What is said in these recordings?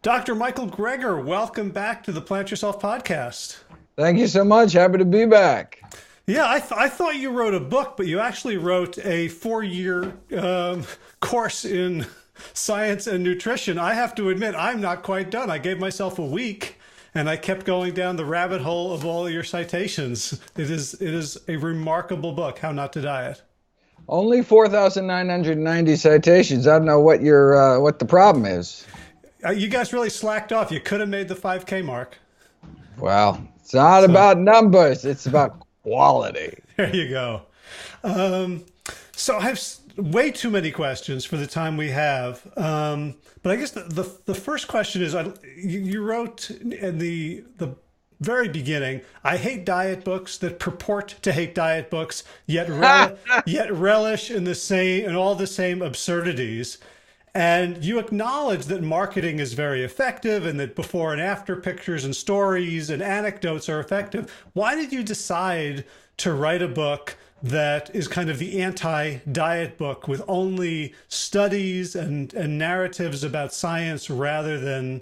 Dr. Michael Greger, welcome back to the Plant Yourself podcast. Thank you so much. Happy to be back. Yeah, I thought you wrote a book, but you actually wrote a 4-year course in science and nutrition. I have to admit, I'm not quite done. I gave myself a week, and I kept going down the rabbit hole of all your citations. It is a remarkable book, How Not to Diet. Only 4,990 citations. I don't know what what the problem is. You guys really slacked off. You could have made the 5K mark. Well, it's not about numbers. It's about quality. There you go. So I have way too many questions for the time we have. But I guess the first question is, you wrote in the very beginning, I hate diet books that purport to hate diet books, yet relish in all the same absurdities. And you acknowledge that marketing is very effective and that before and after pictures and stories and anecdotes are effective. Why did you decide to write a book that is kind of the anti-diet book with only studies and narratives about science rather than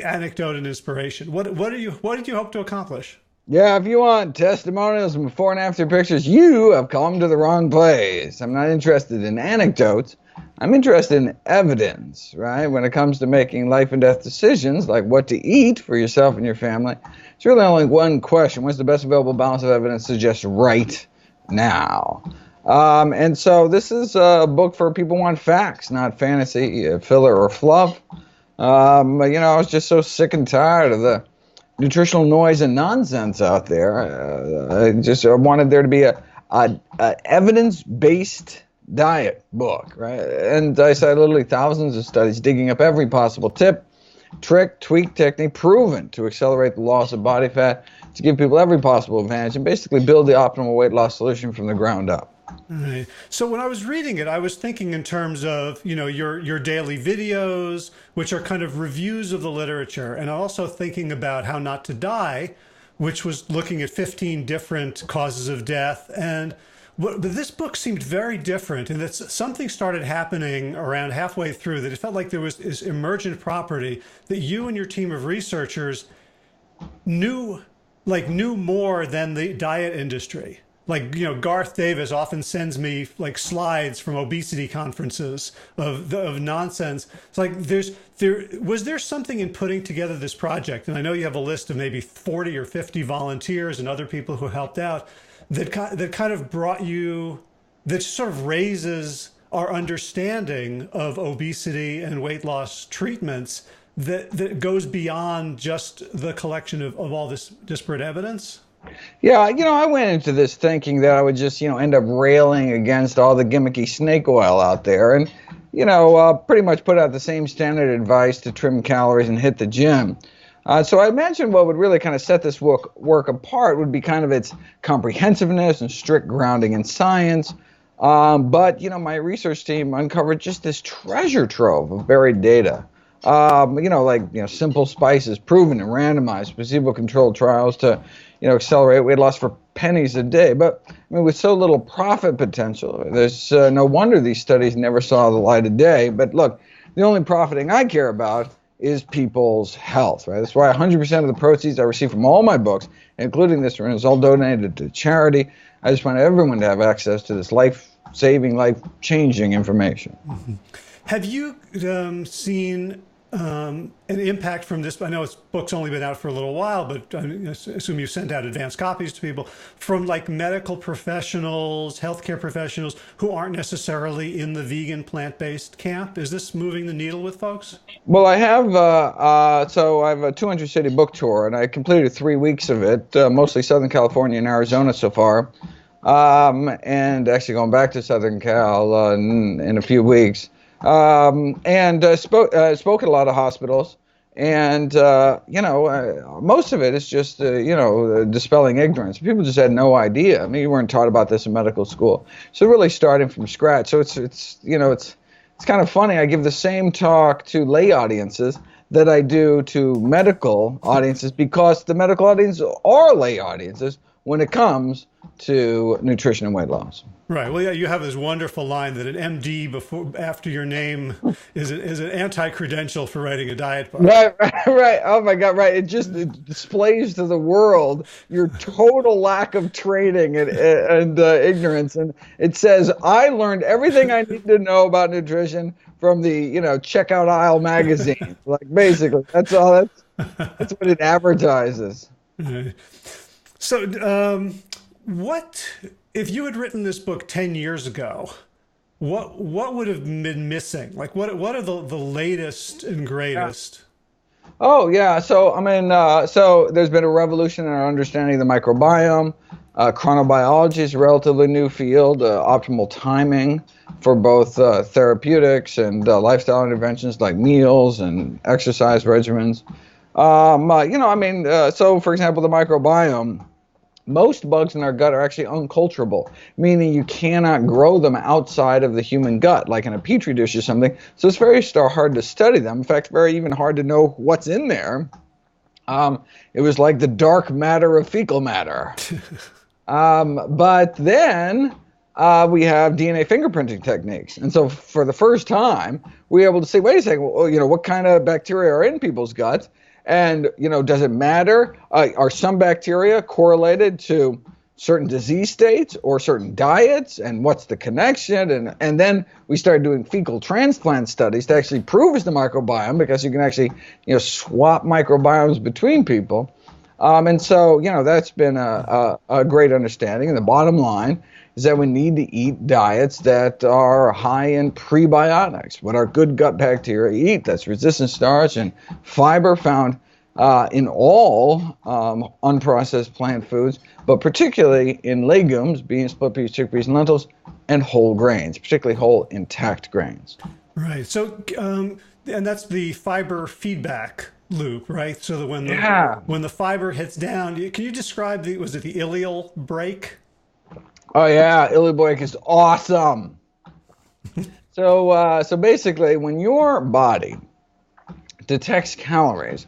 anecdote and inspiration? What did you hope to accomplish? Yeah, if you want testimonials and before and after pictures, you have come to the wrong place. I'm not interested in anecdotes. I'm interested in evidence, right? When it comes to making life and death decisions, like what to eat for yourself and your family, it's really only one question. What's the best available balance of evidence suggest right now? And so this is a book for people who want facts, not fantasy, filler, or fluff. I was just so sick and tired of the nutritional noise and nonsense out there. I just wanted there to be a evidence-based diet book, right? And I cited literally thousands of studies digging up every possible tip, trick, tweak, technique proven to accelerate the loss of body fat, to give people every possible advantage, and basically build the optimal weight loss solution from the ground up. All right. So when I was reading it, I was thinking in terms of, your daily videos, which are kind of reviews of the literature, and also thinking about How Not to Die, which was looking at 15 different causes of death. But this book seemed very different, and that something started happening around halfway through that it felt like there was this emergent property that you and your team of researchers knew more than the diet industry. Garth Davis often sends me slides from obesity conferences of nonsense. It's was there something in putting together this project? And I know you have a list of maybe 40 or 50 volunteers and other people who helped out that kind of that sort of raises our understanding of obesity and weight loss treatments that goes beyond just the collection of all this disparate evidence? Yeah, I went into this thinking that I would just, end up railing against all the gimmicky snake oil out there and, pretty much put out the same standard advice to trim calories and hit the gym. So I imagine what would really kind of set this work apart would be kind of its comprehensiveness and strict grounding in science. But my research team uncovered just this treasure trove of buried data. Simple spices proven in randomized placebo-controlled trials to, accelerate weight loss for pennies a day. But with so little profit potential, there's no wonder these studies never saw the light of day. But look, the only profiting I care about is people's health, right? That's why 100% of the proceeds I receive from all my books, including this one, is all donated to charity. I just want everyone to have access to this life-saving, life-changing information. Mm-hmm. Have you seen an impact from this? I know this book's only been out for a little while, but I assume you sent out advanced copies to people from medical professionals, healthcare professionals who aren't necessarily in the vegan plant-based camp. Is this moving the needle with folks? Well, I have, so I have a 200-city book tour, and I completed 3 weeks of it, mostly Southern California and Arizona so far, and actually going back to Southern Cal in a few weeks. Spoke at a lot of hospitals, and most of it is just dispelling ignorance. People just had no idea. You weren't taught about this in medical school, so really starting from scratch. So it's kind of funny. I give the same talk to lay audiences that I do to medical audiences because the medical audiences are lay audiences when it comes to nutrition and weight loss. Right. Well, yeah, you have this wonderful line that an MD after your name is an anti-credential for writing a diet book. Right. Oh my God, right. It displays to the world your total lack of training and ignorance. And it says, I learned everything I need to know about nutrition from the, checkout aisle magazine. Like, basically, that's all. That's what it advertises. So, what if you had written this book 10 years ago? What would have been missing? Like, what are the latest and greatest? Oh yeah, so so there's been a revolution in our understanding of the microbiome. Chronobiology is a relatively new field. Optimal timing for both therapeutics and lifestyle interventions like meals and exercise regimens. So for example, the microbiome. Most bugs in our gut are actually unculturable, meaning you cannot grow them outside of the human gut, like in a petri dish or something. So it's very hard to study them. In fact, very even hard to know what's in there. It was like the dark matter of fecal matter. But then we have DNA fingerprinting techniques. And so for the first time, we were able to say, wait a second, well, what kind of bacteria are in people's guts? And, does it matter? Are some bacteria correlated to certain disease states or certain diets? And what's the connection? And then we started doing fecal transplant studies to actually prove it's the microbiome, because you can actually, swap microbiomes between people. And so, that's been a great understanding. And the bottom line is that we need to eat diets that are high in prebiotics, what our good gut bacteria eat. That's resistant starch and fiber found in all unprocessed plant foods, but particularly in legumes, beans, split peas, chickpeas, and lentils, and whole grains, particularly whole intact grains. Right. So, and that's the fiber feedback loop, right? So that when the fiber hits down, can you describe was it the ileal break? Oh yeah, ileal break is awesome. So basically, when your body detects calories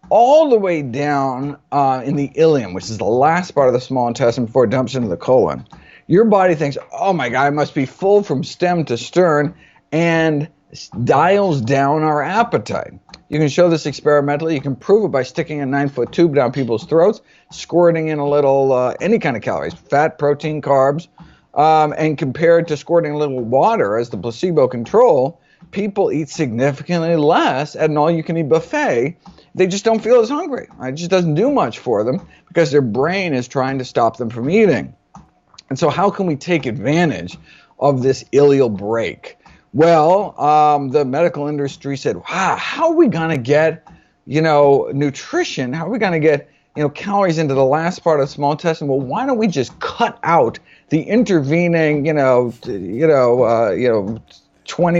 all the way down in the ileum, which is the last part of the small intestine before it dumps into the colon, your body thinks, oh my God, I must be full from stem to stern, and dials down our appetite. You can show this experimentally. You can prove it by sticking a 9-foot tube down people's throats, squirting in a little any kind of calories, fat, protein, carbs, and compared to squirting a little water as the placebo control, people eat significantly less at an all-you-can-eat buffet. They just don't feel as hungry. It just doesn't do much for them because their brain is trying to stop them from eating. And so how can we take advantage of this ileal break? Well, the medical industry said, wow, how are we going to get, nutrition? How are we going to get, calories into the last part of the small intestine? Well, why don't we just cut out the intervening, 20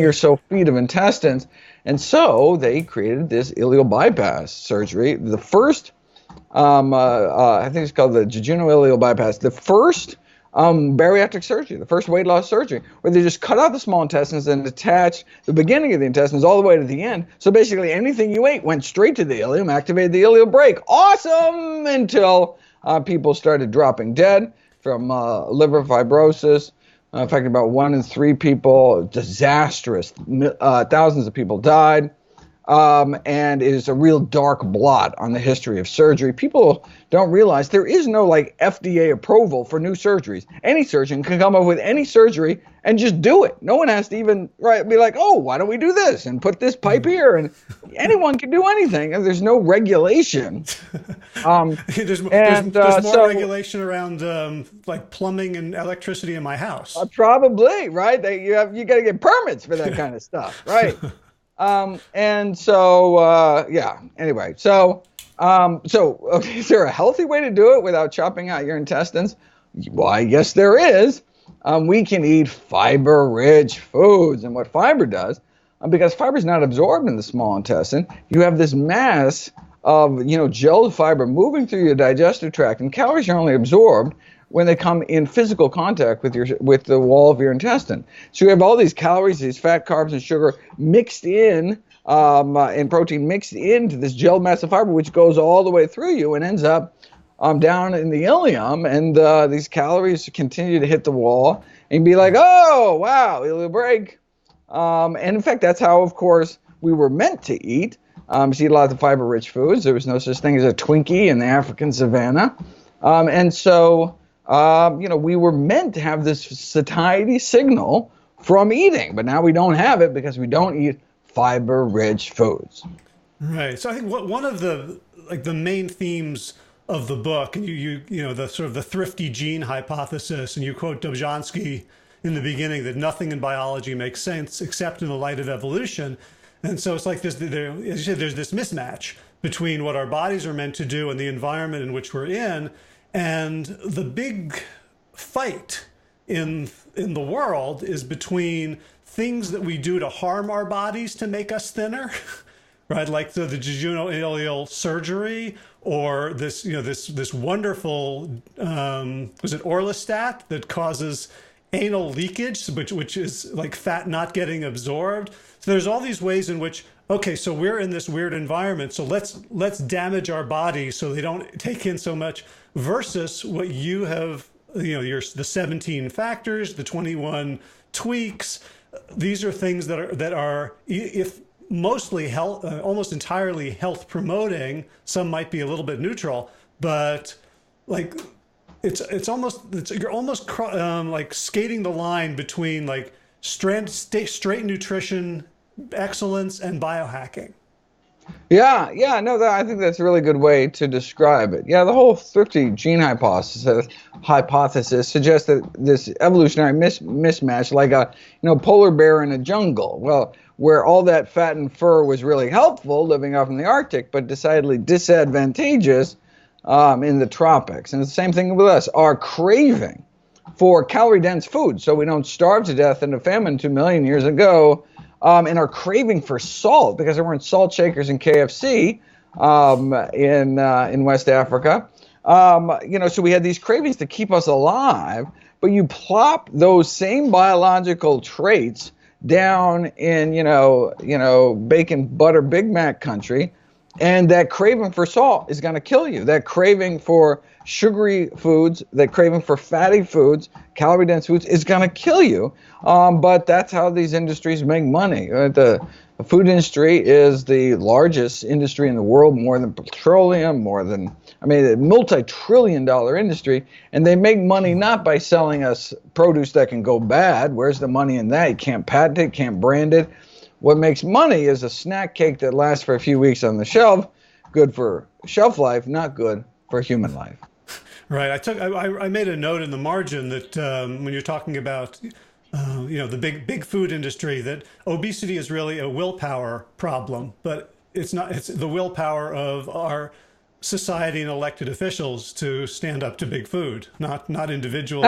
or so feet of intestines? And so they created this ileal bypass surgery. The first, I think it's called the jejunal-ileal bypass. The first bariatric surgery, the first weight loss surgery, where they just cut out the small intestines and attach the beginning of the intestines all the way to the end. So basically anything you ate went straight to the ileum, activated the ileal brake. Awesome! Until people started dropping dead from liver fibrosis. In fact, about 1 in 3 people, disastrous. Thousands of people died. And it is a real dark blot on the history of surgery. People don't realize there is no FDA approval for new surgeries. Any surgeon can come up with any surgery and just do it. No one has to even be like, oh, why don't we do this and put this pipe here? And anyone can do anything. And there's no regulation. There's more regulation around plumbing and electricity in my house. Probably, right? You got to get permits for that kind of stuff, right? Anyway, is there a healthy way to do it without chopping out your intestines? Why, yes, there is. We can eat fiber-rich foods, and what fiber does, because fiber is not absorbed in the small intestine, you have this mass of, gelled fiber moving through your digestive tract, and calories are only absorbed when they come in physical contact with the wall of your intestine. So you have all these calories, these fat, carbs, and sugar mixed in, and protein mixed into this gel mass of fiber, which goes all the way through you and ends up down in the ileum, and these calories continue to hit the wall, and be like, oh, wow, ileal break. And in fact, that's how, of course, we were meant to eat. To eat a lot of fiber-rich foods. There was no such thing as a Twinkie in the African savannah. And so, we were meant to have this satiety signal from eating, but now we don't have it because we don't eat fiber-rich foods. Right. So I think one of the main themes of the book, and you know, the sort of the thrifty gene hypothesis, and you quote Dobzhansky in the beginning that nothing in biology makes sense except in the light of evolution. And so it's like this, as you said, there's this mismatch between what our bodies are meant to do and the environment in which we're in. And the big fight in the world is between things that we do to harm our bodies to make us thinner, right? Like the jejunal ileal surgery, or this, you know, this wonderful, was it orlistat that causes anal leakage, which is like fat not getting absorbed. So there's all these ways in which, okay, so we're in this weird environment, so let's damage our bodies so they don't take in so much, versus what you have, you know, the 17 factors, the 21 tweaks. These are things that are if mostly health, almost entirely health promoting. Some might be a little bit neutral, but like you're almost like skating the line between like straight nutrition excellence and biohacking. Yeah, no, I think that's a really good way to describe it. Yeah, the whole thrifty gene hypothesis suggests that this evolutionary mismatch, like a polar bear in a jungle, well, where all that fat and fur was really helpful living off in the Arctic, but decidedly disadvantageous in the tropics. And it's the same thing with us. Our craving for calorie-dense food, so we don't starve to death in a famine 2 million years ago, and our craving for salt, because there weren't salt shakers in KFC in West Africa. So we had these cravings to keep us alive, but you plop those same biological traits down in, bacon, butter, Big Mac country, and that craving for salt is going to kill you. That craving for sugary foods, that craving for fatty foods, calorie-dense foods is going to kill you. But that's how these industries make money. The food industry is the largest industry in the world, more than petroleum, a multi-trillion-dollar industry. And they make money not by selling us produce that can go bad. Where's the money in that? You can't patent it, can't brand it. What makes money is a snack cake that lasts for a few weeks on the shelf, good for shelf life, not good for human life. Right. I made a note in the margin that when you're talking about the big food industry, that obesity is really a willpower problem, but it's not. It's the willpower of our society and elected officials to stand up to big food, not individuals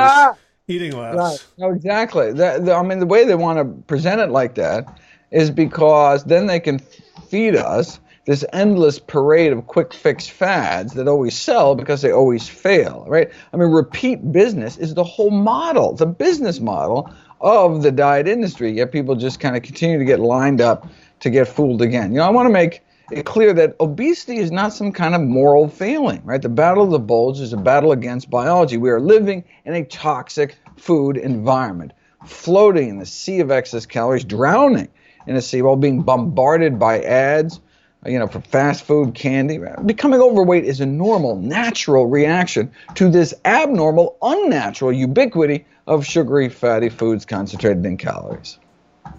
eating less. Right. No, exactly. The way they want to present it like that is because then they can feed us this endless parade of quick fix fads that always sell because they always fail, right? Repeat business is the whole model, the business model of the diet industry, yet people just kind of continue to get lined up to get fooled again. I want to make it clear that obesity is not some kind of moral failing, right? The battle of the bulge is a battle against biology. We are living in a toxic food environment, floating in the sea of excess calories, drowning in a sea while being bombarded by ads, for fast food, candy. Becoming overweight is a normal, natural reaction to this abnormal, unnatural ubiquity of sugary, fatty foods concentrated in calories.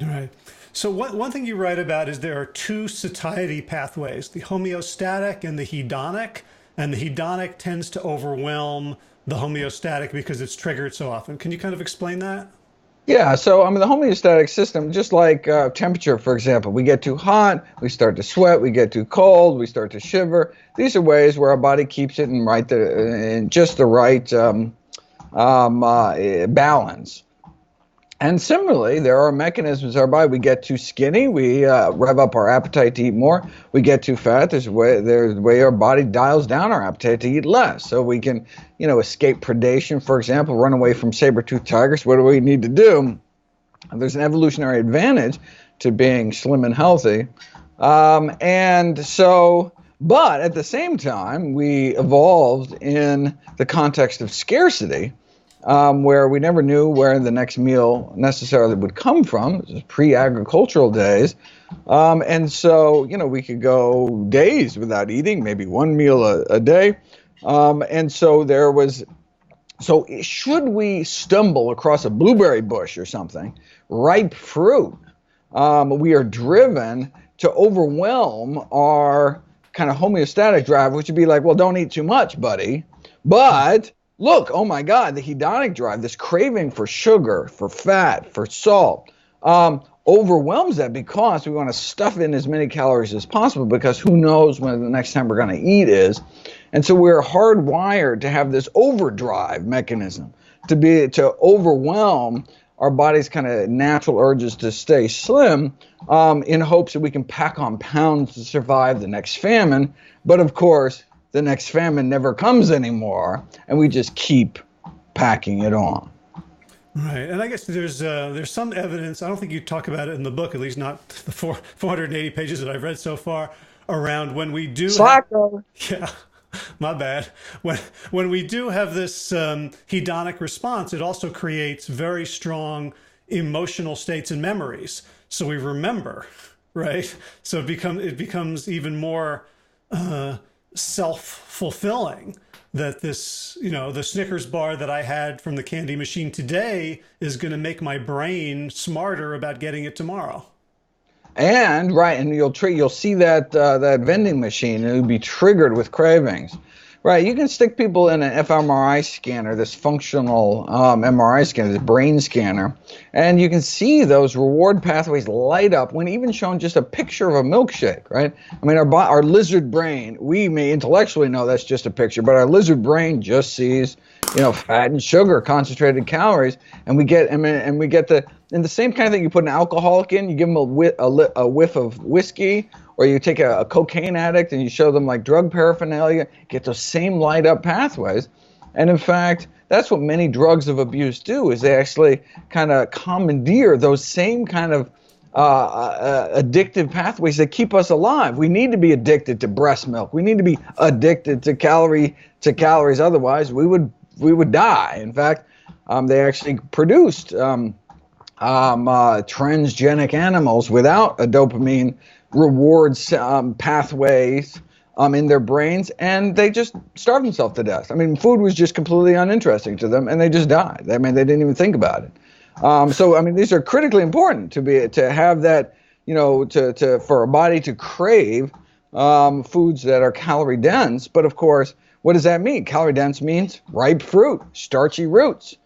Right. So one thing you write about is there are two satiety pathways, the homeostatic and the hedonic, and the hedonic tends to overwhelm the homeostatic because it's triggered so often. Can you kind of explain that? Yeah, so the homeostatic system, just like temperature, for example, we get too hot, we start to sweat, we get too cold, we start to shiver. These are ways where our body keeps it in just the right balance. And similarly, there are mechanisms in our body. We get too skinny, we rev up our appetite to eat more. We get too fat, there's a way our body dials down our appetite to eat less. So we can, escape predation, for example, run away from saber-toothed tigers. What do we need to do? There's an evolutionary advantage to being slim and healthy. And so But at the same time, we evolved in the context of scarcity, where we never knew where the next meal necessarily would come from. This is pre-agricultural days. And so, we could go days without eating, maybe one meal a day. And so so should we stumble across a blueberry bush or something, ripe fruit, we are driven to overwhelm our kind of homeostatic drive, which would be like, well, don't eat too much, buddy. But look, oh my God, the hedonic drive, this craving for sugar, for fat, for salt, overwhelms that because we want to stuff in as many calories as possible, because who knows when the next time we're going to eat is. And so we're hardwired to have this overdrive mechanism to overwhelm our body's kind of natural urges to stay slim, in hopes that we can pack on pounds to survive the next famine. But of course, the next famine never comes anymore, and we just keep packing it on. Right, and I guess there's some evidence. I don't think you talk about it in the book, at least not the 480 pages that I've read so far, around when we do. Slacker. Yeah. My bad. When we do have this hedonic response, it also creates very strong emotional states and memories. So we remember, right? So it becomes even more self-fulfilling that this, the Snickers bar that I had from the candy machine today is going to make my brain smarter about getting it tomorrow. And you'll see that vending machine, and it'll be triggered with cravings. Right, you can stick people in an fMRI scanner, this functional MRI scanner, this brain scanner, and you can see those reward pathways light up when even shown just a picture of a milkshake, right? I mean, our lizard brain, we may intellectually know that's just a picture, but our lizard brain just sees, fat and sugar, concentrated calories, and we get the same kind of thing. You put an alcoholic in, you give them a whiff of whiskey, or you take a cocaine addict and you show them like drug paraphernalia, get those same light up pathways. And in fact, that's what many drugs of abuse do, is they actually kind of commandeer those same kind of addictive pathways that keep us alive. We need to be addicted to breast milk. We need to be addicted to calories. Otherwise, we would die. In fact, they actually produced transgenic animals without a dopamine rewards pathways in their brains, and they just starved themselves to death. I mean, food was just completely uninteresting to them, and they just died. I mean, they didn't even think about it. So, I mean, these are critically important to have that, for a body to crave foods that are calorie dense. But of course, what does that mean? Calorie dense means ripe fruit, starchy roots,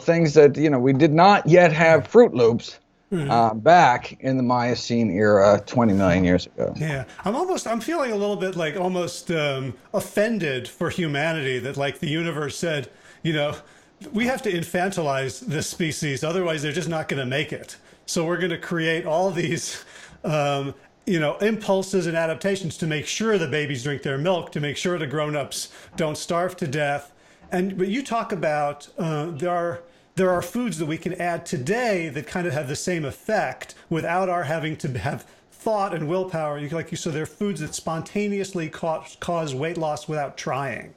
things that, we did not yet have Fruit Loops back in the Miocene era 20 million years ago. Yeah, I'm feeling a little bit like almost offended for humanity that like the universe said, we have to infantilize this species, otherwise they're just not going to make it. So we're going to create all these, impulses and adaptations to make sure the babies drink their milk, to make sure the grown-ups don't starve to death. But you talk about there are foods that we can add today that kind of have the same effect without our having to have thought and willpower. Like you said, there are foods that spontaneously cause weight loss without trying.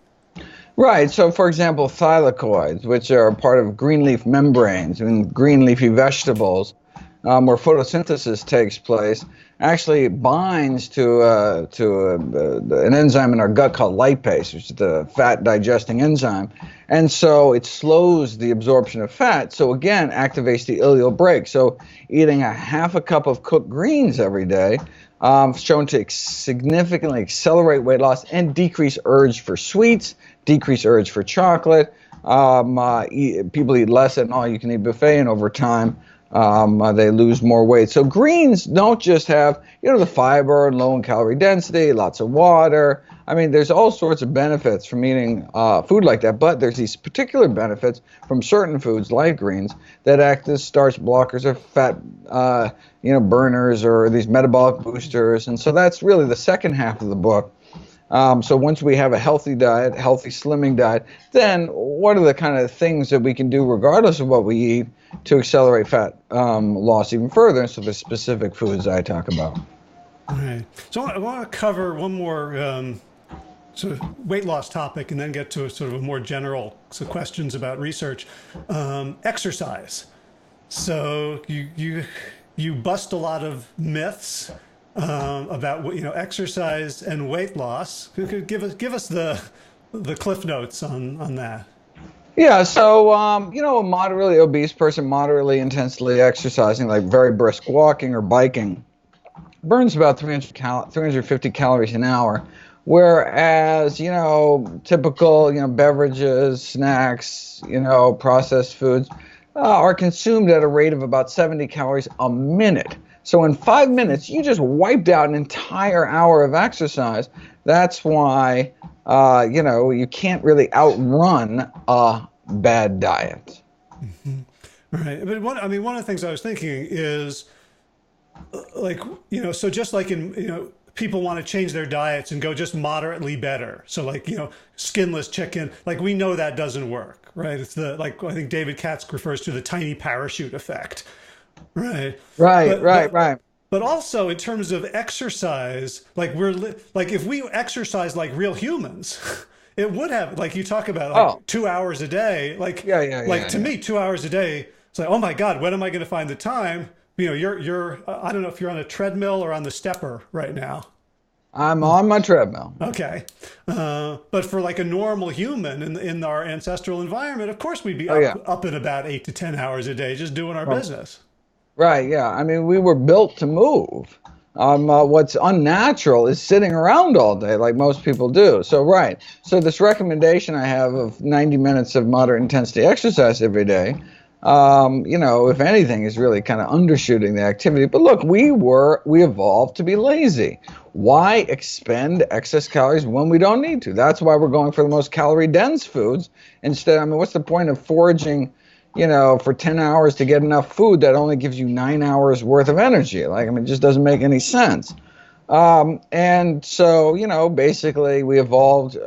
Right. So, for example, thylakoids, which are part of green leaf membranes in green leafy vegetables, where photosynthesis takes place, actually binds to an enzyme in our gut called lipase, which is the fat digesting enzyme. And so it slows the absorption of fat. So again, activates the ileal brake. So eating a half a cup of cooked greens every day, shown to significantly accelerate weight loss and decrease urge for sweets, decrease urge for chocolate. People eat less at an all-you-can-eat buffet, and over time, they lose more weight. So greens don't just have, the fiber and low in calorie density, lots of water. I mean, there's all sorts of benefits from eating food like that, but there's these particular benefits from certain foods like greens that act as starch blockers or fat, burners, or these metabolic boosters. And so that's really the second half of the book. So once we have a healthy diet, healthy slimming diet, then what are the kind of things that we can do regardless of what we eat to accelerate fat loss even further? And so the specific foods I talk about. Right. So I want to cover one more sort of weight loss topic, and then get to a sort of a more general questions about research. Exercise. So you bust a lot of myths about exercise and weight loss. Could give us the cliff notes on that. Yeah, so a moderately obese person, moderately intensely exercising, like very brisk walking or biking, burns about 350 calories an hour, whereas typical beverages, snacks, processed foods are consumed at a rate of about 70 calories a minute. So in 5 minutes, you just wiped out an entire hour of exercise. That's why you can't really outrun a bad diet. Mm-hmm. Right, but one of the things I was thinking is, so just like in, people want to change their diets and go just moderately better. So skinless chicken, we know that doesn't work, right? It's I think David Katz refers to the tiny parachute effect, right? Right. But also in terms of exercise, if we exercise like real humans, it would have, you talk about 2 hours a day, to me, 2 hours a day, it's like, oh my God, when am I going to find the time? You're I don't know if you're on a treadmill or on the stepper right now. I'm on my treadmill. Okay. But for a normal human in our ancestral environment, of course we'd be up in about 8 to 10 hours a day just doing our business. Right, yeah. I mean, we were built to move. What's unnatural is sitting around all day like most people do. So, right. So this recommendation I have of 90 minutes of moderate intensity exercise every day, if anything, is really kind of undershooting the activity. But look, we evolved to be lazy. Why expend excess calories when we don't need to? That's why we're going for the most calorie-dense foods instead. What's the point of foraging, for 10 hours to get enough food that only gives you 9 hours worth of energy? It just doesn't make any sense. And so, basically we evolved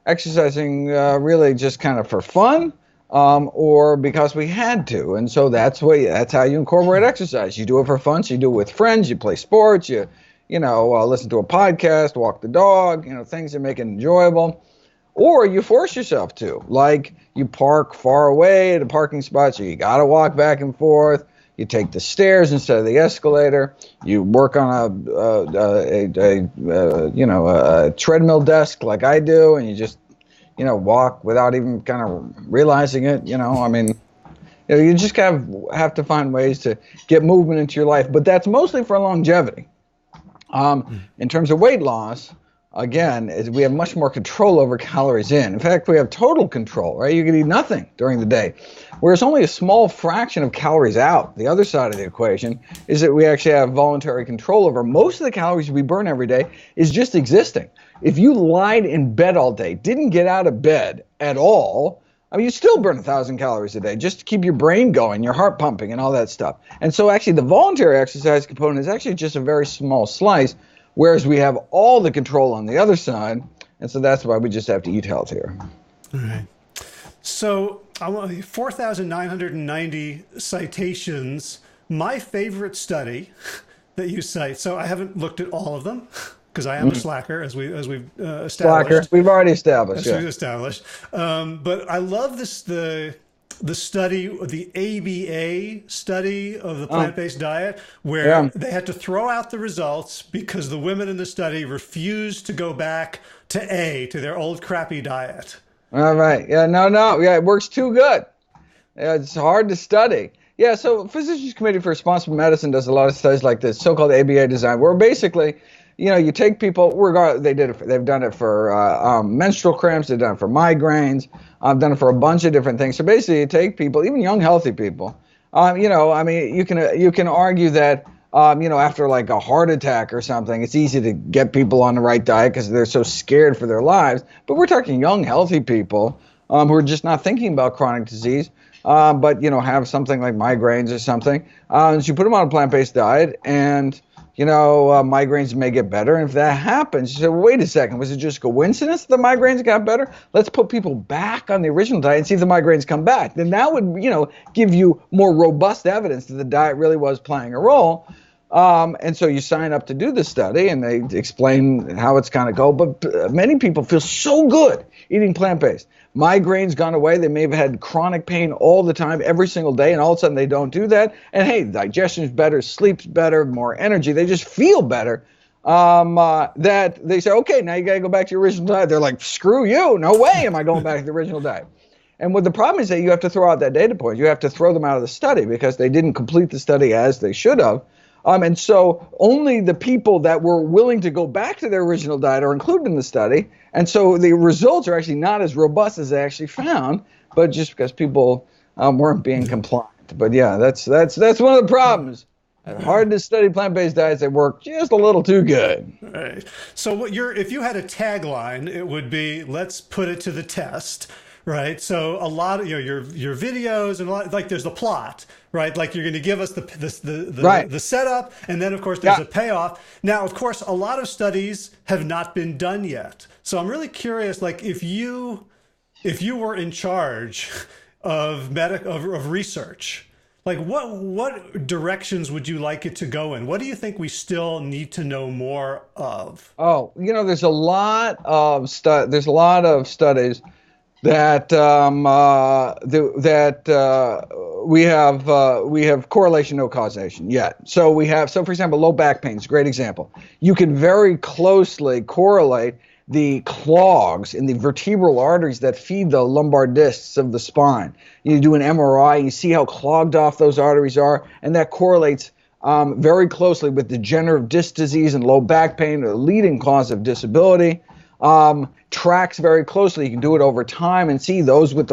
exercising really just kind of for fun. Or because we had to, and so that's how you incorporate exercise. You do it for fun. So you do it with friends. You play sports. You listen to a podcast, walk the dog. Things that make it enjoyable. Or you force yourself to, you park far away at a parking spot, so you got to walk back and forth. You take the stairs instead of the escalator. You work on a treadmill desk like I do, and you just walk without even kind of realizing it. You just have to find ways to get movement into your life, but that's mostly for longevity. In terms of weight loss, again, we have much more control over calories in. In fact, we have total control, right? You can eat nothing during the day, whereas only a small fraction of calories out. The other side of the equation is that we actually have voluntary control over most of the calories we burn every day is just existing. If you lied in bed all day, didn't get out of bed at all, you still burn 1,000 calories a day just to keep your brain going, your heart pumping, and all that stuff. And so actually the voluntary exercise component is actually just a very small slice, whereas we have all the control on the other side. And so that's why we just have to eat healthier. All right. So 4,990 citations. My favorite study that you cite, so I haven't looked at all of them, because I am a slacker, as we've established. Slacker, we've already established. We've established. But I love the study, the ABA study of the plant-based diet, where they had to throw out the results because the women in the study refused to go back to their old crappy diet. All right. Yeah. No. Yeah, it works too good. Yeah, it's hard to study. Yeah. So Physicians Committee for Responsible Medicine does a lot of studies like this, so-called ABA design, where basically, you take people, they've done it for menstrual cramps, they've done it for migraines, I've done it for a bunch of different things. So basically you take people, even young, healthy people, you can argue that, after like a heart attack or something, it's easy to get people on the right diet because they're so scared for their lives. But we're talking young, healthy people who are just not thinking about chronic disease, but, have something like migraines or something. So you put them on a plant-based diet and migraines may get better. And if that happens, you say, well, wait a second, was it just coincidence the migraines got better? Let's put people back on the original diet and see if the migraines come back. Then that would, give you more robust evidence that the diet really was playing a role. And so you sign up to do the study, and they explain how it's going to go. But many people feel so good eating plant-based. Migraines gone away. They may have had chronic pain all the time, every single day, and all of a sudden they don't do that. And hey, digestion's better, sleep's better, more energy. They just feel better. That they say, okay, now you got to go back to your original diet. They're like, screw you. No way am I going back to the original diet. And what the problem is that you have to throw out that data point. You have to throw them out of the study because they didn't complete the study as they should have. And so only the people that were willing to go back to their original diet are included in the study. And so the results are actually not as robust as they actually found, but just because people weren't being compliant. But yeah, that's one of the problems. It's hard to study plant-based diets that work just a little too good. Right. So if you had a tagline, it would be, let's put it to the test. Right. So a lot of your videos and a lot, like there's the plot, right? Like you're going to give us the setup, and then of course there's a payoff. Now, of course, a lot of studies have not been done yet. So I'm really curious, like if you were in charge of research, like what directions would you like it to go in? What do you think we still need to know more of? Oh, there's a lot of studies that we have correlation, no causation yet. So for example, low back pain is a great example. You can very closely correlate the clogs in the vertebral arteries that feed the lumbar discs of the spine. You do an MRI, you see how clogged off those arteries are, and that correlates very closely with degenerative disc disease and low back pain, the leading cause of disability. Tracks very closely. You can do it over time and see those with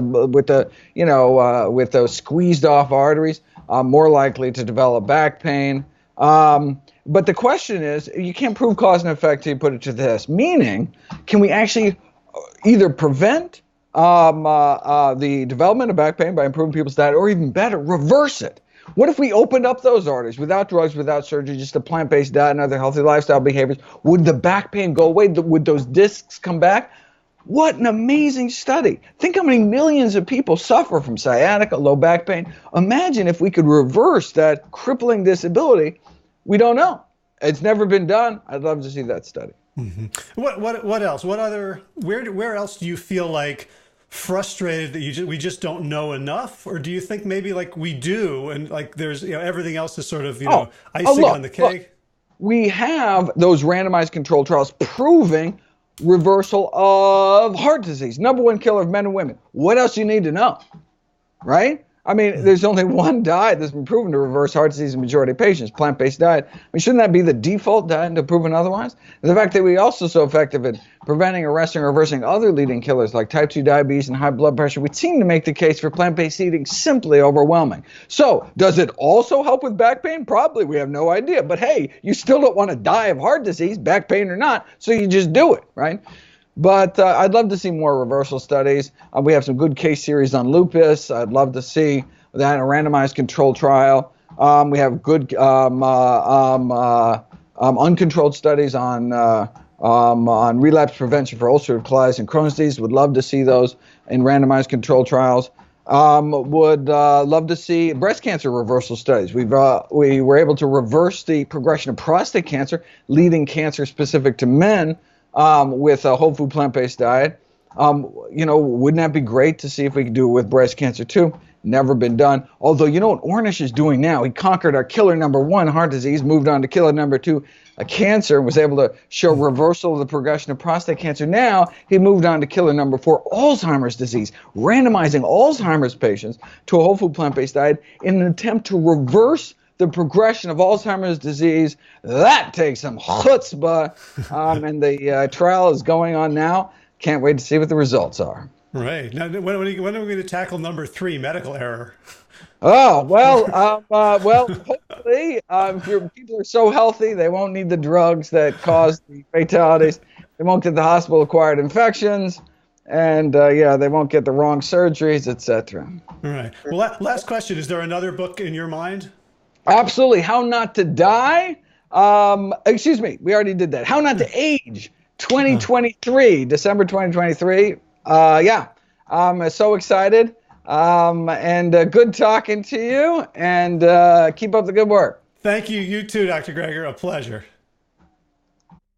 those squeezed off arteries more likely to develop back pain. But the question is, you can't prove cause and effect till you put it to the test. Meaning, can we actually either prevent the development of back pain by improving people's diet, or even better, reverse it? What if we opened up those arteries without drugs, without surgery, just a plant-based diet and other healthy lifestyle behaviors? Would the back pain go away? Would those discs come back? What an amazing study. Think how many millions of people suffer from sciatica, low back pain. Imagine if we could reverse that crippling disability. We don't know. It's never been done. I'd love to see that study. Mm-hmm. What else? Where else do you feel like frustrated that we just don't know enough? Or do you think maybe like we do, and like there's everything else is sort of icing on the cake? Look, we have those randomized controlled trials proving reversal of heart disease, #1 killer of men and women. What else do you need to know, right? I mean, there's only one diet that's been proven to reverse heart disease in majority of patients, plant-based diet. I mean, shouldn't that be the default diet until proven otherwise? And the fact that we're also so effective at preventing, arresting, or reversing other leading killers like type 2 diabetes and high blood pressure would seem to make the case for plant-based eating simply overwhelming. So, does it also help with back pain? Probably. We have no idea. But hey, you still don't want to die of heart disease, back pain or not, so you just do it, right? But I'd love to see more reversal studies. We have some good case series on lupus. I'd love to see that in a randomized controlled trial. We have good uncontrolled studies on relapse prevention for ulcerative colitis and Crohn's disease. Would love to see those in randomized controlled trials. Would love to see breast cancer reversal studies. We were able to reverse the progression of prostate cancer, leading cancer specific to men, with a whole food plant-based diet. Wouldn't that be great to see if we could do it with breast cancer too? Never been done. Although, what Ornish is doing now, he conquered our killer #1, heart disease, moved on to killer #2, cancer, was able to show reversal of the progression of prostate cancer. Now, he moved on to killer #4, Alzheimer's disease, randomizing Alzheimer's patients to a whole food plant-based diet in an attempt to reverse the progression of Alzheimer's disease. That takes some chutzpah, and the trial is going on now. Can't wait to see what the results are. Right. Now, when are we going to tackle #3, medical error? Oh, well, hopefully, if your people are so healthy, they won't need the drugs that cause the fatalities. They won't get the hospital-acquired infections, and they won't get the wrong surgeries, etc. All right. Well, last question. Is there another book in your mind? Absolutely. How Not to Die. Excuse me. We already did that. How Not to Age. 2023, December 2023. I'm so excited. And good talking to you. And keep up the good work. Thank you. You too, Dr. Greger. A pleasure.